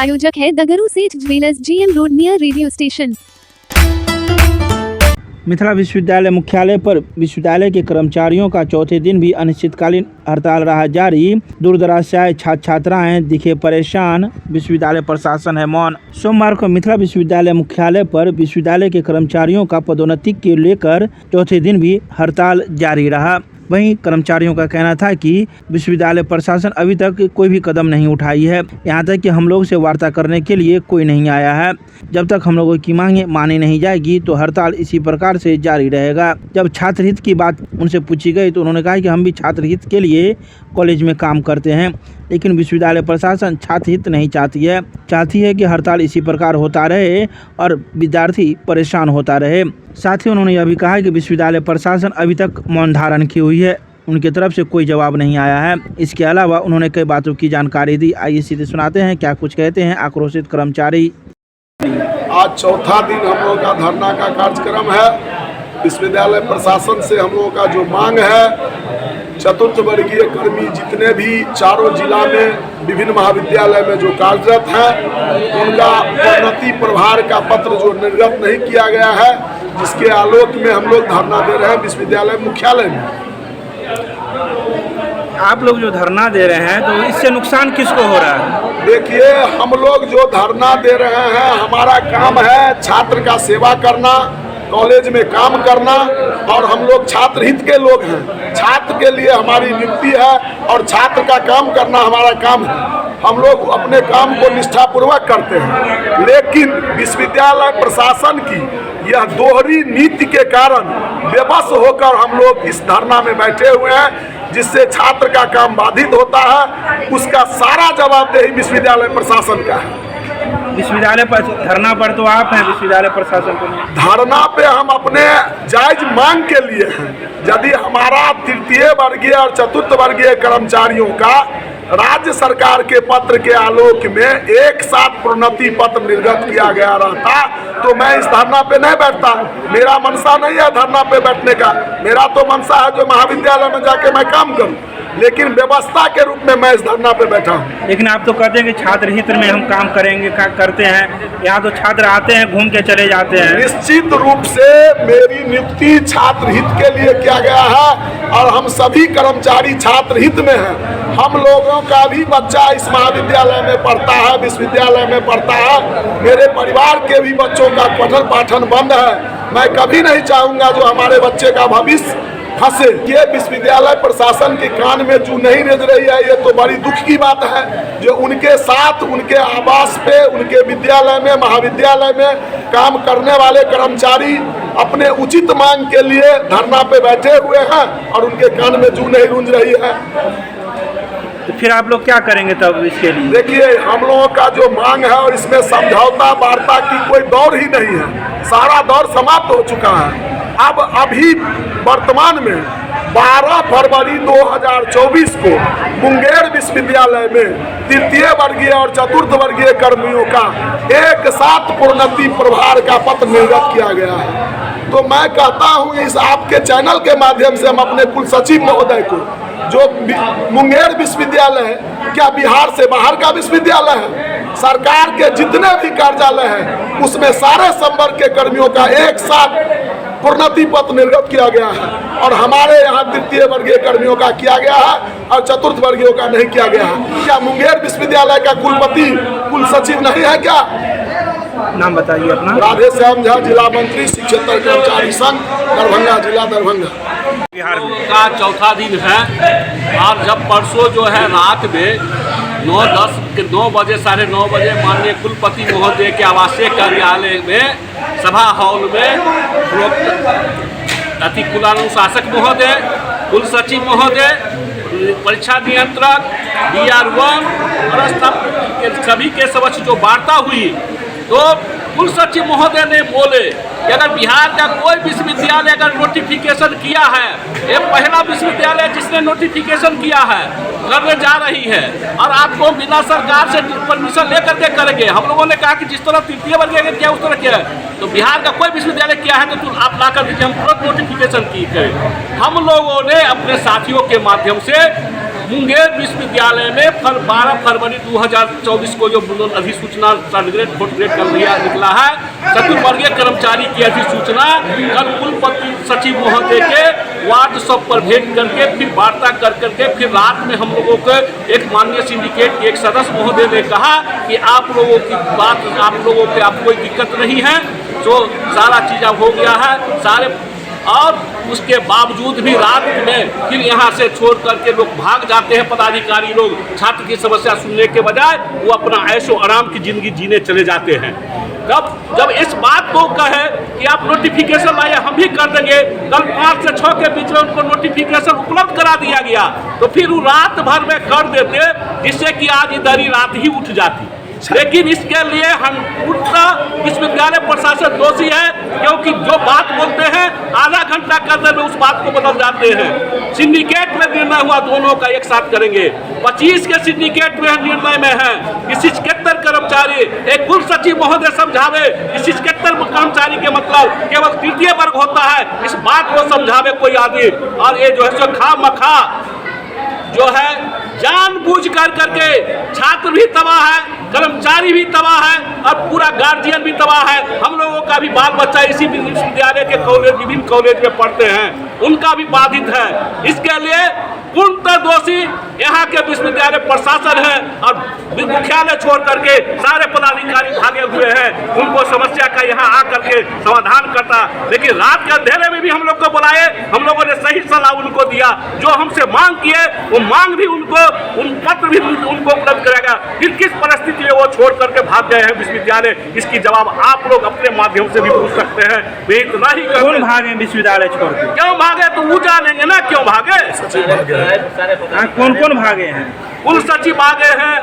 प्रायोजक है दगरू सेठ jewellers, GM road near radio station. Mithila विश्वविद्यालय मुख्यालय पर विश्वविद्यालय के कर्मचारियों का चौथे दिन भी अनिश्चितकालीन हड़ताल रहा जारी। दूर दराज से आए छात्र छात्राएं दिखे परेशान, विश्वविद्यालय प्रशासन है मौन। सोमवार को मिथिला विश्वविद्यालय मुख्यालय पर विश्वविद्यालय के कर्मचारियों का पदोन्नति के लेकर चौथे दिन भी हड़ताल जारी रहा। वहीं कर्मचारियों का कहना था कि विश्वविद्यालय प्रशासन अभी तक कोई भी कदम नहीं उठाई है, यहां तक कि हम लोग से वार्ता करने के लिए कोई नहीं आया है। जब तक हम लोगों की मांगें मानी नहीं जाएगी तो हड़ताल इसी प्रकार से जारी रहेगा। जब छात्र हित की बात उनसे पूछी गई तो उन्होंने कहा कि हम भी छात्र हित के लिए कॉलेज में काम करते हैं, लेकिन विश्वविद्यालय प्रशासन छात्र हित नहीं चाहती है कि हड़ताल इसी प्रकार होता रहे और विद्यार्थी परेशान होता रहे। साथ ही उन्होंने यह भी कहा कि विश्वविद्यालय प्रशासन अभी तक मौन धारण की हुई है, उनकी तरफ से कोई जवाब नहीं आया है। इसके अलावा उन्होंने कई बातों की जानकारी दी। आइए सीधे सुनाते हैं क्या कुछ कहते हैं आक्रोशित कर्मचारी। आज चौथा दिन हम लोगों का धरना का कार्यक्रम है। विश्वविद्यालय प्रशासन से हम लोगों का जो मांग है, चतुर्थ वर्गीय कर्मी जितने भी चारों जिला में विभिन्न महाविद्यालय में जो कार्यरत हैं, उनका प्रोन्नति प्रभार का पत्र जो निर्गत नहीं किया गया है, जिसके आलोक में हम लोग धरना दे रहे हैं विश्वविद्यालय मुख्यालय में। आप लोग जो धरना दे रहे हैं तो इससे नुकसान किसको हो रहा है? देखिए, हम लोग जो धरना दे रहे हैं, हमारा काम है छात्र का सेवा करना, कॉलेज में काम करना, और हम लोग छात्र हित के लोग हैं। छात्र के लिए हमारी नियुक्ति है और छात्र का काम करना हमारा काम है। हम लोग अपने काम को निष्ठापूर्वक करते हैं, लेकिन विश्वविद्यालय प्रशासन की यह दोहरी नीति के कारण बेबस होकर हम लोग इस धरना में बैठे हुए हैं, जिससे छात्र का काम बाधित होता है। उसका सारा जवाबदेही विश्वविद्यालय प्रशासन का है। विश्वविद्यालय पर धरना पर तो आप हैं, विश्वविद्यालय प्रशासन को धरना पे हम अपने जायज मांग के लिए हैं। यदि हमारा तृतीय वर्गीय और चतुर्थ वर्गीय कर्मचारियों का राज्य सरकार के पत्र के आलोक में एक साथ प्रोन्नति पत्र निर्गत किया गया रहता तो मैं इस धरना पे नहीं बैठता। मेरा मनसा नहीं है धरना पे बैठने का। मेरा तो मनसा है जो महाविद्यालय में जाके मैं काम करूं, लेकिन व्यवस्था के रूप में मैं इस धरना पे बैठा हूँ। लेकिन आप तो कहते हैं कि छात्र हित में हम काम करेंगे, करते हैं। यहाँ तो छात्र आते हैं, घूम के चले जाते हैं। निश्चित रूप से मेरी नियुक्ति छात्र हित के लिए किया गया है और हम सभी कर्मचारी छात्र हित में हैं। हम लोगों का भी बच्चा इस महाविद्यालय में पढ़ता है, विश्वविद्यालय में पढ़ता है। मेरे परिवार के भी बच्चों का पठन पाठन बंद है। मैं कभी नहीं चाहूँगा जो हमारे बच्चे का भविष्य फंसे। ये विश्वविद्यालय प्रशासन के कान में जू नहीं रेज रही है, ये तो बड़ी दुख की बात है। जो उनके साथ उनके आवास पे, उनके विद्यालय में, महाविद्यालय में काम करने वाले कर्मचारी अपने उचित मांग के लिए धरना पे बैठे हुए हैं और उनके कान में जू नहीं गूंज रही है। तो फिर आप लोग क्या करेंगे तब इसके लिए? देखिए, हम लोगों का जो मांग है और इसमें समझौता वार्ता की कोई दौर ही नहीं है। सारा दौर समाप्त हो चुका है। अब अभी वर्तमान में 12 फरवरी 2024 को मुंगेर विश्वविद्यालय में तृतीय वर्गीय और चतुर्थ वर्गीय कर्मियों का एक साथ प्रोन्नति प्रभार का पत्र निर्गत किया गया है। तो मैं कहता हूँ इस आपके चैनल के माध्यम से हम अपने कुल सचिव महोदय को, जो मुंगेर विश्वविद्यालय है क्या बिहार से बाहर का विश्वविद्यालय है? सरकार के जितने भी कार्यालय हैं उसमें सारे संवर्ग के कर्मियों का एक साथ प्रोन्नति पत्र निर्गत किया गया है और हमारे यहाँ तृतीय वर्गीय कर्मियों का किया गया है और चतुर्थ वर्गीयों का नहीं किया गया है। क्या मुंगेर विश्वविद्यालय का कुलपति कुल सचिव नहीं है क्या? नाम बताइए अपना। राधे श्याम झा, जिला मंत्री शिक्षेत्र कर्मचारी संघ, दरभंगा जिला, दरभंगा। बिहार का चौथा दिन है और जब परसों जो है रात में 9 बजे 9:30 बजे माननीय कुलपति महोदय के आवासीय कार्यालय में सभा हॉल में कुलानुशासक महोदय, कुल सचिव महोदय, परीक्षा नियंत्रक, DR1 और सभी के समक्ष जो वार्ता हुई तो कुल सचिव महोदय ने बोले कि अगर बिहार का कोई विश्वविद्यालय अगर नोटिफिकेशन किया है, ये पहला विश्वविद्यालय जिसने नोटिफिकेशन किया है, करने जा रही है और आपको बिना सरकार से परमिशन लेकर के करेंगे। हम लोगों ने कहा कि जिस तरह तृतीय वर्गीय ने किया उस तरह किया है, तो बिहार का कोई विश्वविद्यालय किया है तो आप ला कर दीजिए, हम तुरंत नोटिफिकेशन की करें। हम लोगों ने अपने साथियों के माध्यम से मुंगेर विश्वविद्यालय में 12 फरवरी 2024 को जो अधिसूचना थर्ड ग्रेड फोर्थ ग्रेड का निकला है, चतुर्वर्गीय कर्मचारी की अधिसूचना कल कुलपति सचिव महोदय के वार्ड शॉप पर भेंट करके फिर वार्ता कर करके फिर रात में हम लोगों को एक माननीय सिंडिकेट के एक सदस्य महोदय ने कहा कि आप लोगों की बात, आप लोगों पे आप कोई दिक्कत नहीं है, जो सारा चीज़ अब हो गया है सारे, और उसके बावजूद भी रात में फिर यहाँ से छोड़ करके लोग भाग जाते हैं। पदाधिकारी लोग छात्र की समस्या सुनने के बजाय वो अपना ऐशो आराम की जिंदगी जीने चले जाते हैं। जब इस बात को कहे कि आप नोटिफिकेशन लाइए, हम भी कर देंगे, कल 5 से 6 के बीच में उनको नोटिफिकेशन उपलब्ध करा दिया गया, तो फिर वो रात भर में कर देते, जिससे कि आज इधर ही रात ही उठ जाती। लेकिन इसके लिए हम पूरा विश्वविद्यालय प्रशासन दोषी है, क्योंकि जो बात बोलते हैं आधा घंटा करने में उस बात को बदल जाते हैं। सिंडिकेट में निर्णय हुआ दोनों का एक साथ करेंगे, 25 के सिंडिकेट में निर्णय में है कि 76 कर्मचारी, एक कुल सचिव महोदय समझावे कि 76 कर्मचारी के मतलब केवल तृतीय वर्ग होता है, इस बात को समझावे कोई आदमी। और ये जो है सो खामखा जो है जानबूझ कर करके छात्र भी तबाह है, कर्मचारी भी तबाह है और पूरा गार्जियन भी तबाह है। हम लोगों का भी बाल बच्चा इसी विश्वविद्यालय के कॉलेज, विभिन्न कॉलेज में पढ़ते हैं, उनका भी बाधित है। इसके लिए पूर्णतः दोषी यहाँ के विश्वविद्यालय प्रशासन है और मुख्यालय छोड़ करके सारे पदाधिकारी भागे हुए हैं। उनको समस्या का यहाँ आकर के समाधान करता, लेकिन रात के अंधेरे में भी हम लोग को बुलाए, हम लोगों ने सही सलाह उनको दिया, जो हमसे मांग किए वो मांग भी उनको, उन पत्र भी उनको उपलब्ध कराएगा। फिर किस परिस्थिति में वो छोड़ करके भाग गए हैं विश्वविद्यालय, इसकी जवाब आप लोग अपने माध्यम से भी पूछ सकते हैं। वे इतना ही कौन भागे विश्वविद्यालय छोड़ के? क्यों भागे तो वो जानेंगे ना क्यों भागे। कौन कौन भागे हैं? कुल सचिव भागे हैं,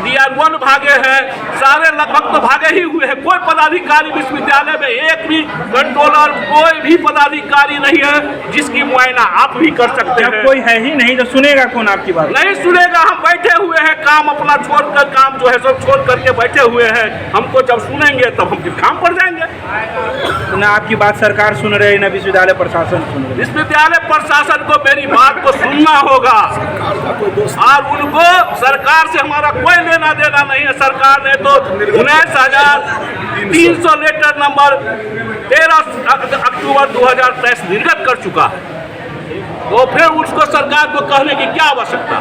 DR1 भागे हैं, सारे लगभग तो भागे ही हुए हैं। कोई पदाधिकारी विश्वविद्यालय में एक भी कंट्रोलर, कोई भी पदाधिकारी नहीं है जिसकी मुआयना आप भी कर सकते हैं। कोई है ही नहीं, तो सुनेगा कौन आपकी बात? नहीं सुनेगा, हम बैठे हुए हैं, काम अपना छोड़कर, काम जो है सब छोड़ करके बैठे हुए हैं। हमको जब सुनेंगे तब हम फिर काम पर जाएंगे। ना आपकी बात सरकार सुन रही है, ना विश्वविद्यालय प्रशासन सुन रही है। विश्वविद्यालय प्रशासन को मेरी बात को सुनना होगा और उनको सरकार से हमारा कोई लेना देना नहीं है। सरकार ने तो 19,300 लेटर नंबर 13 अक्टूबर 2023 निर्गत कर चुका है, तो फिर उसको सरकार को कहने की क्या आवश्यकता?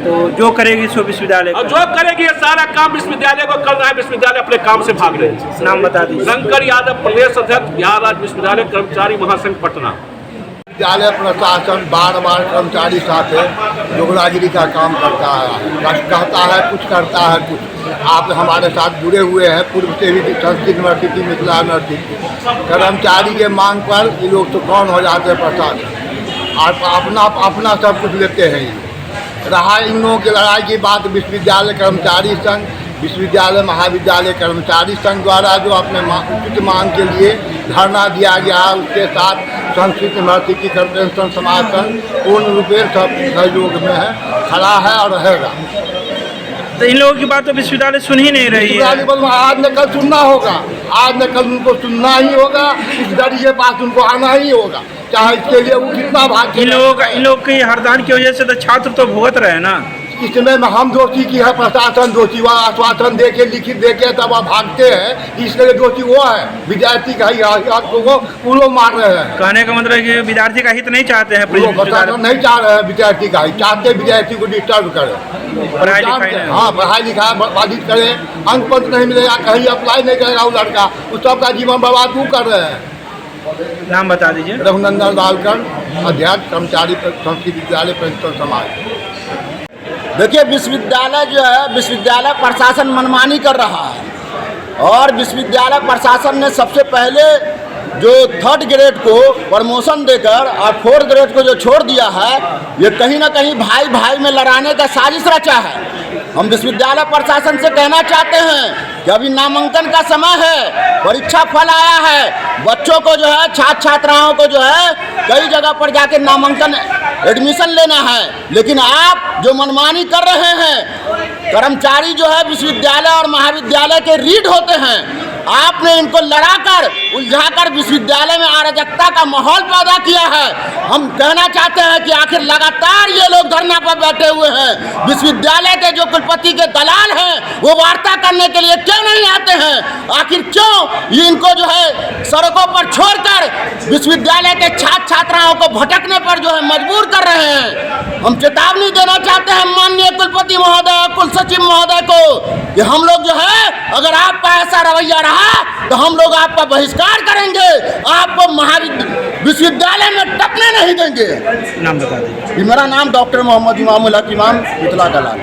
तो जो करेगी सो विश्वविद्यालय, और जो करेगी ये सारा काम विश्वविद्यालय को करना है। विश्वविद्यालय अपने काम से भाग रहे हैं। नाम बता दीजिए। शंकर यादव, प्रदेश अध्यक्ष, बिहार राज्य विश्वविद्यालय कर्मचारी महासंघ पटना। विद्यालय प्रशासन बार बार कर्मचारी साथ दोगलागिरी का काम करता है, कहता है कुछ, करता है कुछ। आप हमारे साथ जुड़े हुए हैं पूर्व से भी, संस्कृत यूनिवर्सिटी, मिथिला यूनिवर्सिटी। कर्मचारी के मांग पर ये लोग तो कौन हो जाते हैं प्रशासन, और अपना सब कुछ लेते हैं। रहा इन लोगों की लड़ाई की बात, विश्वविद्यालय कर्मचारी संघ, विश्वविद्यालय महाविद्यालय कर्मचारी संघ द्वारा जो अपने उचित मांग के लिए धरना दिया गया है, उसके साथ संस्कृत यूनिवर्सिटी पेंशन समाज संघ पूर्ण रूपेण सब सहयोग में है, खड़ा है और रहेगा। तो इन लोगों की बात तो विश्वविद्यालय सुन ही नहीं रही है। आज न कल सुनना होगा, आज न कल उनको सुनना ही होगा, इस दर के पास उनको आना ही होगा, चाहे इसके लिए वो कितना भाग। इन लोगों की हरदान की वजह से तो छात्र तो भुगत रहे ना। इस समय में हम दोषी की है, प्रशासन दोषी, वह आश्वासन दे के लिखित दे के तब आप भागते हैं, इसके लिए दोषी वो है। विद्यार्थी का ही वो लोग मार रहे हैं। कहने का मतलब है कि विद्यार्थी का हित नहीं चाहते हैं, प्रशासन नहीं चाह रहे हैं विद्यार्थी का हित, चाहते विद्यार्थी को डिस्टर्ब करें, पढ़ाई लिखाई। हाँ, पढ़ाई लिखाई बाधित करें, अंक पंच नहीं मिलेगा, कहीं अप्लाई नहीं करेगा वो लड़का, उस सबका जीवन बर्बाद वो कर रहे हैं। नाम बता दीजिए। रघुनंदन लालकर, अध्यक्ष कर्मचारी संस्कृत विद्यालय पेंशन समाज। देखिए, विश्वविद्यालय जो है, विश्वविद्यालय प्रशासन मनमानी कर रहा है और विश्वविद्यालय प्रशासन ने सबसे पहले जो थर्ड ग्रेड को प्रमोशन देकर और फोर्थ ग्रेड को जो छोड़ दिया है, ये कहीं ना कहीं भाई भाई में लड़ाने का साजिश रचा है। हम विश्वविद्यालय प्रशासन से कहना चाहते हैं कि अभी नामांकन का समय है, परीक्षा फल आया है, बच्चों को जो है, छात्र छात्राओं को जो है कई जगह पर जाके नामांकन एडमिशन लेना है, लेकिन आप जो मनमानी कर रहे हैं, कर्मचारी जो है विश्वविद्यालय और महाविद्यालय के रीढ़ होते हैं, आपने इनको लड़ाकर उलझाकर विश्वविद्यालय में अराजकता का माहौल पैदा किया है। हम कहना चाहते हैं कि आखिर लगातार ये लोग धरना पर बैठे हुए हैं। विश्वविद्यालय के जो कुलपति के दलाल हैं वो वार्ता करने के लिए क्यों नहीं आते हैं? आखिर क्यों ये इनको जो है सड़कों पर छोड़कर विश्वविद्यालय के छात्र छात्राओं को भटकने पर जो है मजबूर कर रहे हैं? हम चेतावनी देना चाहते हैं माननीय कुलपति महोदय, कुल सचिव महोदय को कि हम लोग जो है अगर आपका ऐसा रवैया रहा तो हम लोग आपका बहिष्कार करेंगे, आपको विश्वविद्यालय में टकने नहीं देंगे। नाम बता दीजिए। मेरा नाम डॉक्टर मोहम्मद इमामुल हक इमाम मिथिला दलाल।